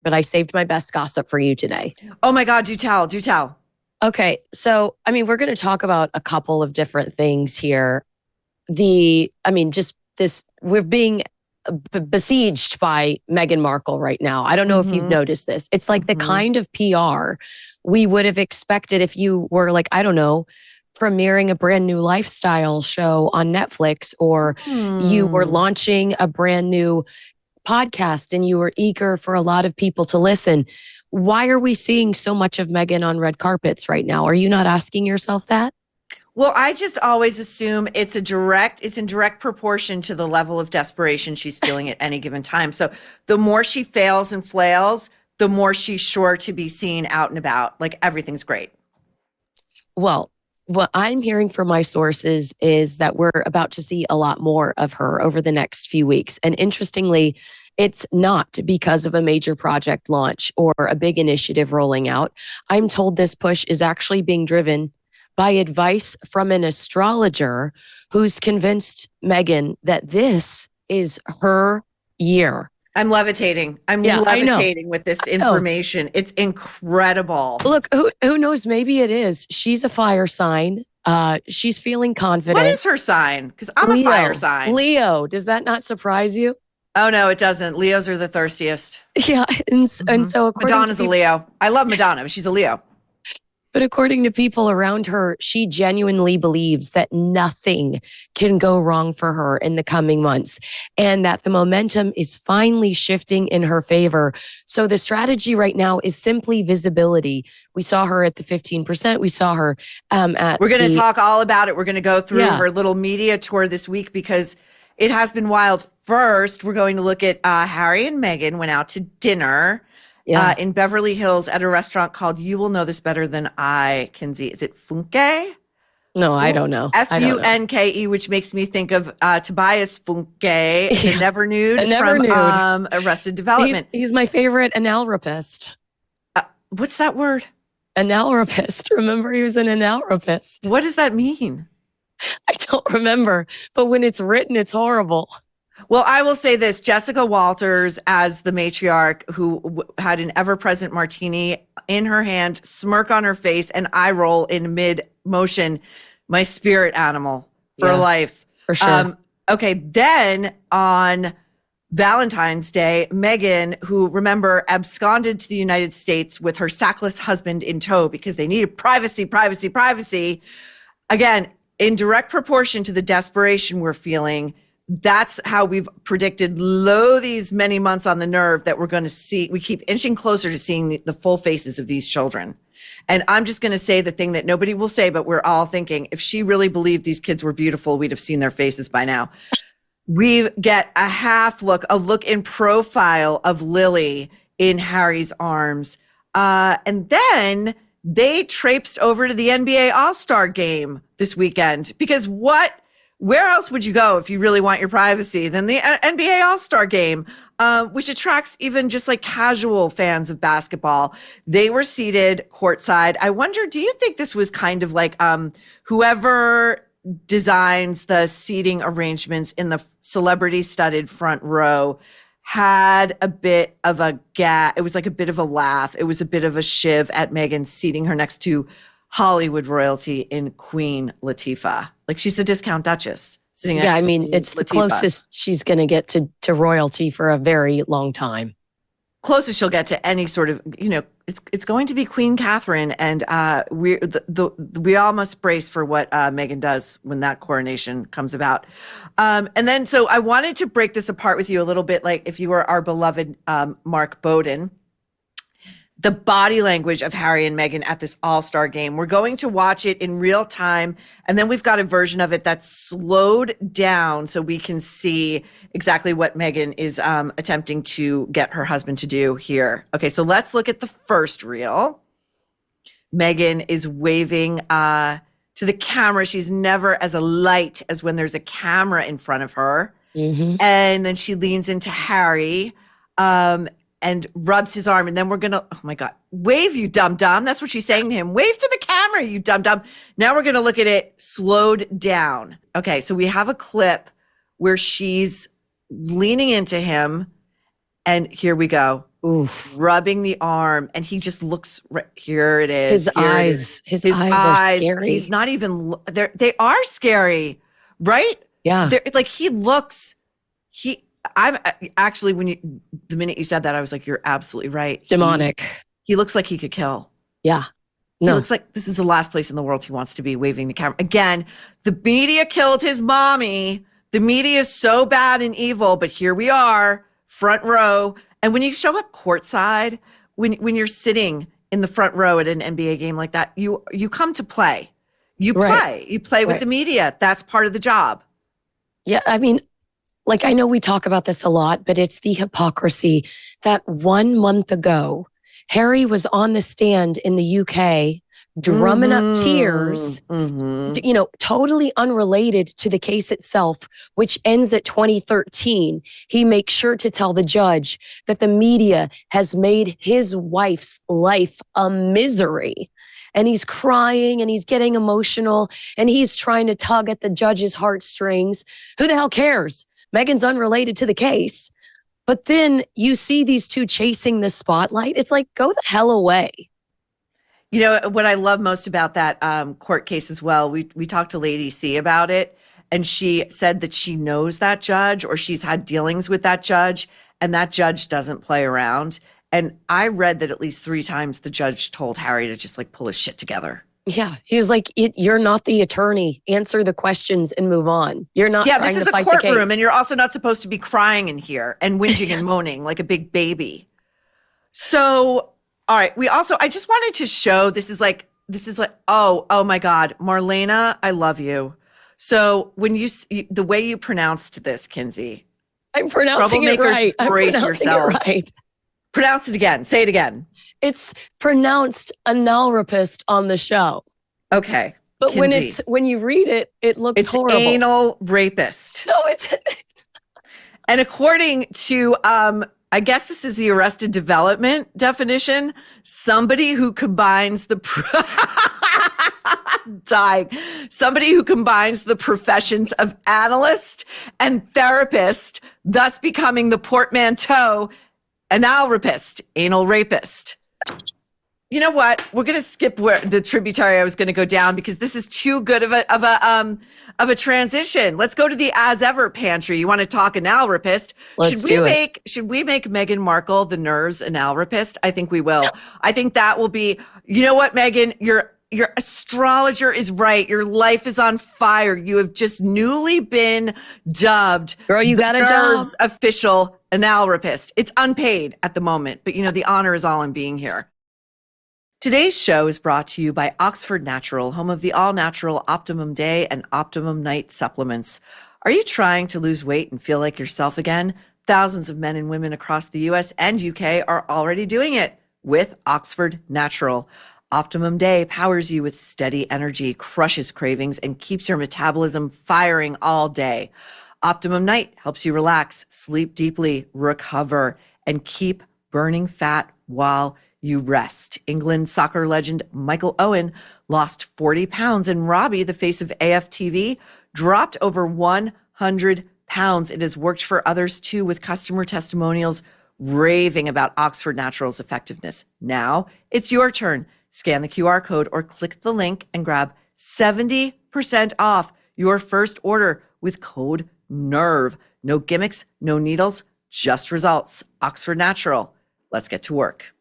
but I saved my best gossip for you today. Oh my God, do tell, do tell. Okay, so we're going to talk about a couple of different things here. We're being besieged by Meghan Markle right now. I don't know if you've noticed this. It's like the kind of PR we would have expected if you were like, I don't know, premiering a brand new lifestyle show on Netflix, or you were launching a brand new podcast and you were eager for a lot of people to listen. Why are we seeing so much of Meghan on red carpets right now? Are you not asking yourself that? Well, I just always assume it's in direct proportion to the level of desperation she's feeling at any given time. So the more she fails and flails, the more she's sure to be seen out and about. Like everything's great. Well, what I'm hearing from my sources is that we're about to see a lot more of her over the next few weeks. And interestingly, it's not because of a major project launch or a big initiative rolling out. I'm told this push is actually being driven by advice from an astrologer who's convinced Meghan that this is her year. I'm levitating. I'm levitating with this information. It's incredible. Look, who knows? Maybe it is. She's a fire sign. She's feeling confident. What is her sign? Because I'm a fire sign. Leo. Does that not surprise you? Oh, no, it doesn't. Leos are the thirstiest. Yeah. And so Madonna's a Leo. I love Madonna, but she's a Leo. But according to people around her, she genuinely believes that nothing can go wrong for her in the coming months and that the momentum is finally shifting in her favor. So the strategy right now is simply visibility. We saw her at the 15%. We saw her at We're going to talk all about it. We're going to go through her little media tour this week because it has been wild. First, we're going to look at Harry and Meghan went out to dinner. In Beverly Hills at a restaurant called, you will know this better than I, Kinsey. Is it Funke? No, I don't know. Funke, which makes me think of Tobias Funke, the Never Nude from Arrested Development. He's my favorite anal rapist. What's that word? Anal rapist. Remember, he was an anal rapist. What does that mean? I don't remember, but when it's written, it's horrible. Well, I will say this, Jessica Walters as the matriarch who had an ever-present martini in her hand, smirk on her face, and eye roll in mid-motion, my spirit animal for life. For sure. Okay, then on Valentine's Day, Meghan, who, remember, absconded to the United States with her sackless husband in tow because they needed privacy. Again, in direct proportion to the desperation we're feeling, that's how we've predicted these many months on the nerve that we're going to see. We keep inching closer to seeing the full faces of these children. And I'm just going to say the thing that nobody will say, but we're all thinking, if she really believed these kids were beautiful, we'd have seen their faces by now. We get a look in profile of Lily in Harry's arms. And then they traipsed over to the NBA All-Star game this weekend because where else would you go if you really want your privacy than the NBA All-Star game, which attracts even just like casual fans of basketball? They were seated courtside. I wonder, do you think this was kind of like whoever designs the seating arrangements in the celebrity-studded front row had a bit of a it was like a bit of a laugh. It was a bit of a shiv at Meghan seating her next to Hollywood royalty in Queen Latifah. Like she's the discount Duchess sitting next to Queen it's Latifah. The closest she's going to get to royalty for a very long time. Closest she'll get to any sort of, it's going to be Queen Catherine, and we all must brace for what Meghan does when that coronation comes about. And then, so I wanted to break this apart with you a little bit, like if you were our beloved Mark Bowden. The body language of Harry and Meghan at this all-star game. We're going to watch it in real time. And then we've got a version of it that's slowed down so we can see exactly what Meghan is attempting to get her husband to do here. Okay, so let's look at the first reel. Meghan is waving to the camera. She's never as alight as when there's a camera in front of her. Mm-hmm. And then she leans into Harry. And rubs his arm. And then we're going to, oh my God, wave, you dum-dum. That's what she's saying to him. Wave to the camera, you dum-dum. Now we're going to look at it slowed down. Okay, so we have a clip where she's leaning into him And here we go. Oof. Rubbing the arm, and he just looks right here. It is. His eyes. His eyes are scary. He's not even. They are scary, right? Yeah. Like he looks. I'm actually the minute you said that, I was like, you're absolutely right. Demonic. He looks like he could kill. Yeah. No. He looks like this is the last place in the world he wants to be, waving the camera. Again, the media killed his mommy. The media is so bad and evil, but here we are, front row. And when you show up courtside, when you're sitting in the front row at an NBA game like that, you come to play. You play. Right. You play with the media. That's part of the job. Yeah, I mean, like, I know we talk about this a lot, but it's the hypocrisy that 1 month ago, Harry was on the stand in the UK drumming up tears, you know, totally unrelated to the case itself, which ends at 2013. He makes sure to tell the judge that the media has made his wife's life a misery. And he's crying and he's getting emotional and he's trying to tug at the judge's heartstrings. Who the hell cares? Meghan's unrelated to the case. But then you see these two chasing the spotlight. It's like, go the hell away. You know, what I love most about that court case as well, we talked to Lady C about it, and she said that she knows that judge, or she's had dealings with that judge, and that judge doesn't play around. And I read that at least 3 times the judge told Harry to just like pull his shit together. Yeah. He was like, you're not the attorney. Answer the questions and move on. You're not trying to fight the case. Yeah, this is a courtroom, and you're also not supposed to be crying in here and whinging and moaning like a big baby. So, all right. I just wanted to show, this is like, oh my God, Marlena, I love you. So when the way you pronounced this, Kinsey. I'm pronouncing it right. Brace yourselves. Right. Pronounce it again. Say it again. It's pronounced anal rapist on the show. Okay. But Kinsey, when you read it, it looks horrible. It's anal rapist. No, it's... And according to, I guess this is the Arrested Development definition, somebody who combines somebody who combines the professions of analyst and therapist, thus becoming the portmanteau anal rapist. You know what? We're going to skip where the tributary I was going to go down because this is too good of a transition. Let's go to the as ever pantry. You want to talk anal rapist? Should we make Meghan Markle the nerves anal rapist? I think we will. I think that will be. You know what, Meghan? Your astrologer is right. Your life is on fire. You have just newly been dubbed, girl. You got a job. Official anal rapist. It's unpaid at the moment, but you know the honor is all in being here. Today's show is brought to you by Oxford Natural, home of the all-natural Optimum Day and Optimum Night supplements. Are you trying to lose weight and feel like yourself again? Thousands of men and women across the US and UK are already doing it with Oxford Natural. Optimum Day powers you with steady energy, crushes cravings, and keeps your metabolism firing all day. Optimum Night helps you relax, sleep deeply, recover, and keep burning fat while you rest. England soccer legend Michael Owen lost 40 pounds, and Robbie, the face of AFTV, dropped over 100 pounds. It has worked for others too, with customer testimonials raving about Oxford Natural's effectiveness. Now it's your turn. Scan the QR code or click the link and grab 70% off your first order with code NERVE. No gimmicks, no needles, just results. Oxford Natural. Let's get to work.